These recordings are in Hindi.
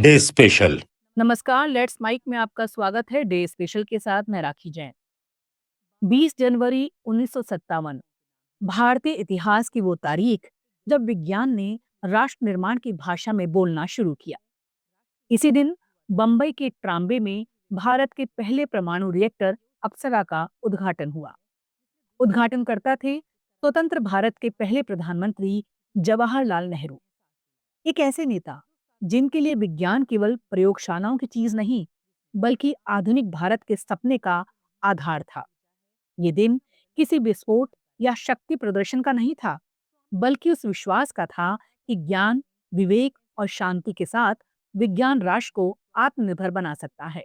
Day special. नमस्कार, लेट्स माइक में आपका स्वागत है। डे स्पेशल के साथ मैं राखी जैन। 20 जनवरी 1957 भारतीय इतिहास की वो तारीख जब विज्ञान ने राष्ट्र निर्माण की भाषा में बोलना शुरू किया। इसी दिन बंबई के ट्राम्बे में भारत के पहले परमाणु रिएक्टर अप्सरा का उद्घाटन हुआ। उद्घाटनकर्ता थे स्वतंत्र भारत के पहले प्रधानमंत्री जवाहरलाल नेहरू। एक ऐसे नेता जिनके लिए विज्ञान केवल प्रयोगशालाओं की चीज नहीं, बल्कि आधुनिक भारत के सपने का आधार था। ये दिन किसी विस्फोट या शक्ति प्रदर्शन का नहीं था, बल्कि उस विश्वास का था कि ज्ञान, विवेक और शांति के साथ विज्ञान राष्ट्र को आत्मनिर्भर बना सकता है।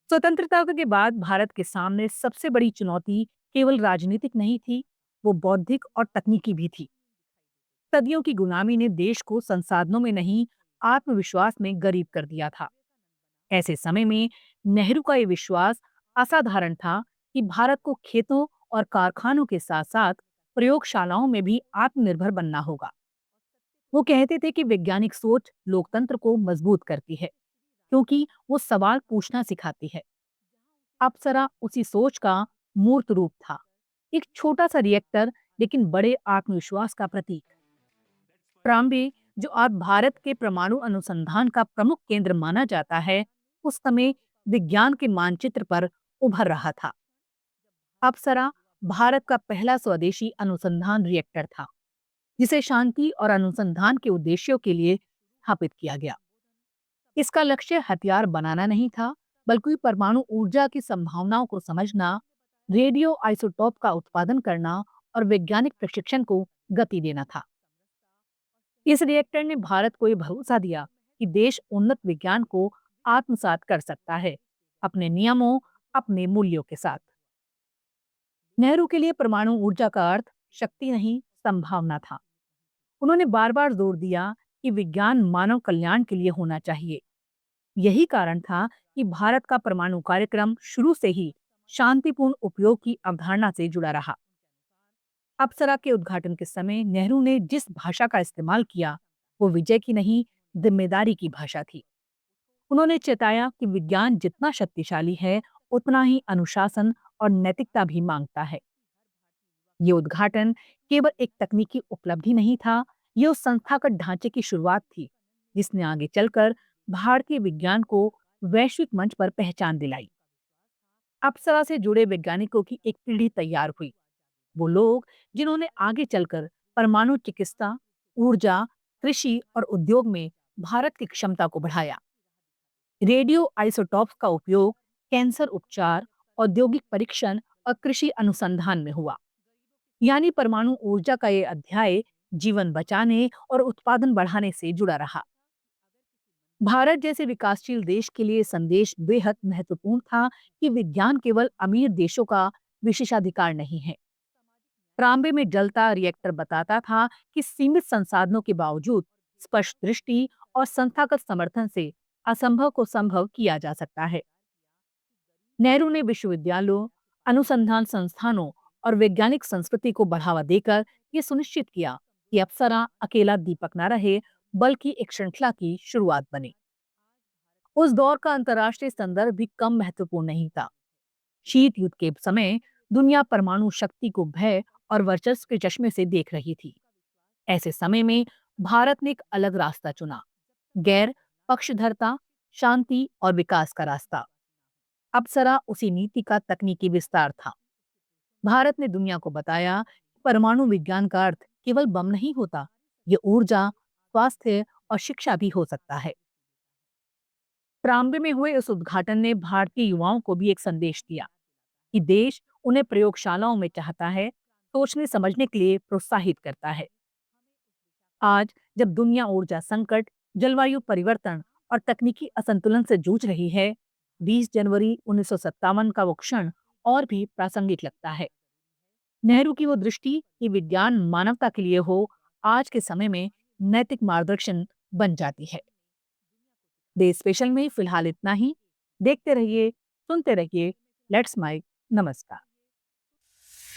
स्वतंत्रता के बाद भारत के सामने सबसे बड़ी चुनौती केवल राजनीतिक नहीं थी, वो बौद्धिक और तकनीकी भी थी। सदियों की गुलामी ने देश को संसाधनों में नहीं, आत्मविश्वास में गरीब कर दिया था। ऐसे समय में नेहरू का ये विश्वास असाधारण था कि भारत को खेतों और कारखानों के साथ साथ प्रयोगशालाओं में भी आत्मनिर्भर बनना होगा। वो कहते थे कि वैज्ञानिक सोच लोकतंत्र को मजबूत करती है, क्योंकि वो सवाल पूछना सिखाती है। अप्सरा उसी सोच का मूर्त रूप था। एक छोटा सा रिएक्टर, लेकिन बड़े आत्मविश्वास का प्रतीक। ट्राम्बे, जो आज भारत के परमाणु अनुसंधान का प्रमुख केंद्र माना जाता है, उस समय विज्ञान के मानचित्र पर उभर रहा था। अप्सरा भारत का पहला स्वदेशी अनुसंधान रिएक्टर था, जिसे शांति और अनुसंधान के उद्देश्यों के लिए स्थापित किया गया। इसका लक्ष्य हथियार बनाना नहीं था, बल्कि परमाणु ऊर्जा की संभावनाओं को समझना, रेडियो आइसोटोप का उत्पादन करना और वैज्ञानिक प्रशिक्षण को गति देना था। इस रिएक्टर ने भारत को ये भरोसा दिया कि देश उन्नत विज्ञान को आत्मसात कर सकता है, अपने नियमों, अपने मूल्यों के साथ। नेहरू के लिए परमाणु ऊर्जा का अर्थ शक्ति नहीं, संभावना था। उन्होंने बार बार जोर दिया कि विज्ञान मानव कल्याण के लिए होना चाहिए। यही कारण था कि भारत का परमाणु कार्यक्रम शुरू से ही शांतिपूर्ण उपयोग की अवधारणा से जुड़ा रहा। अप्सरा के उद्घाटन के समय नेहरू ने जिस भाषा का इस्तेमाल किया, वो विजय की नहीं, जिम्मेदारी की भाषा थी। उन्होंने चेताया कि विज्ञान जितना शक्तिशाली है, उतना ही अनुशासन और नैतिकता भी मांगता है। ये उद्घाटन केवल एक तकनीकी उपलब्धि नहीं था, ये उस संस्थागत ढांचे की शुरुआत थी, जिसने आगे चलकर भारतीय विज्ञान को वैश्विक मंच पर पहचान दिलाई। अप्सरा से जुड़े वैज्ञानिकों की एक पीढ़ी तैयार हुई। वो लोग जिन्होंने आगे चलकर परमाणु चिकित्सा, ऊर्जा, कृषि और उद्योग में भारत की क्षमता को बढ़ाया। रेडियो आइसोटॉप्स का उपयोग कैंसर उपचार, औद्योगिक परीक्षण और कृषि अनुसंधान में हुआ। यानी परमाणु ऊर्जा का ये अध्याय जीवन बचाने और उत्पादन बढ़ाने से जुड़ा रहा। भारत जैसे विकासशील देश के लिए संदेश बेहद महत्वपूर्ण था कि विज्ञान केवल अमीर देशों का विशेषाधिकार नहीं है। ट्राम्बे में जलता रिएक्टर बताता था कि सीमित संसाधनों के बावजूद स्पष्ट दृष्टि और संस्थागत समर्थन से असंभव को संभव किया जा सकता है। नेहरू ने विश्वविद्यालयों, अनुसंधान संस्थानों और वैज्ञानिक संस्कृति को बढ़ावा देकर ये सुनिश्चित किया कि अप्सरा अकेला दीपक न रहे, बल्कि एक श्रृंखला की शुरुआत बने। उस दौर का अंतर्राष्ट्रीय संदर्भ भी कम महत्वपूर्ण नहीं था। शीत युद्ध के समय दुनिया परमाणु शक्ति को भय और वर्चस्व के चश्मे से देख रही थी। ऐसे समय में भारत ने एक अलग रास्ता चुना, गैर पक्षधरता, शांति और विकास का रास्ता। अप्सरा उसी नीति का तकनीकी विस्तार था। भारत ने दुनिया को बताया कि परमाणु विज्ञान का अर्थ केवल बम नहीं होता, ये ऊर्जा, स्वास्थ्य और शिक्षा भी हो सकता है। ट्राम्बे में हुए इस उद्घाटन ने भारतीय युवाओं को भी एक संदेश दिया कि देश उन्हें प्रयोगशालाओं में चाहता है, सोचने समझने के लिए प्रोत्साहित करता है। आज जब दुनिया ऊर्जा संकट, जलवायु परिवर्तन और तकनीकी असंतुलन से जूझ रही है, 20 जनवरी 1957 का वो क्षण और भी प्रासंगिक लगता है। नेहरू की वो दृष्टि कि विज्ञान मानवता के लिए हो, आज के समय में नैतिक मार्गदर्शन बन जाती है। डे स्पेशल में फिलहाल इतना ही। देखते रहिए, सुनते रहिए लेट्स माइक। नमस्कार।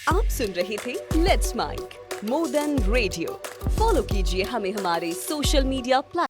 आप सुन रहे थे let's mike more than radio. Follow कीजिए हमें हमारे सोशल मीडिया प्लेटफॉर्म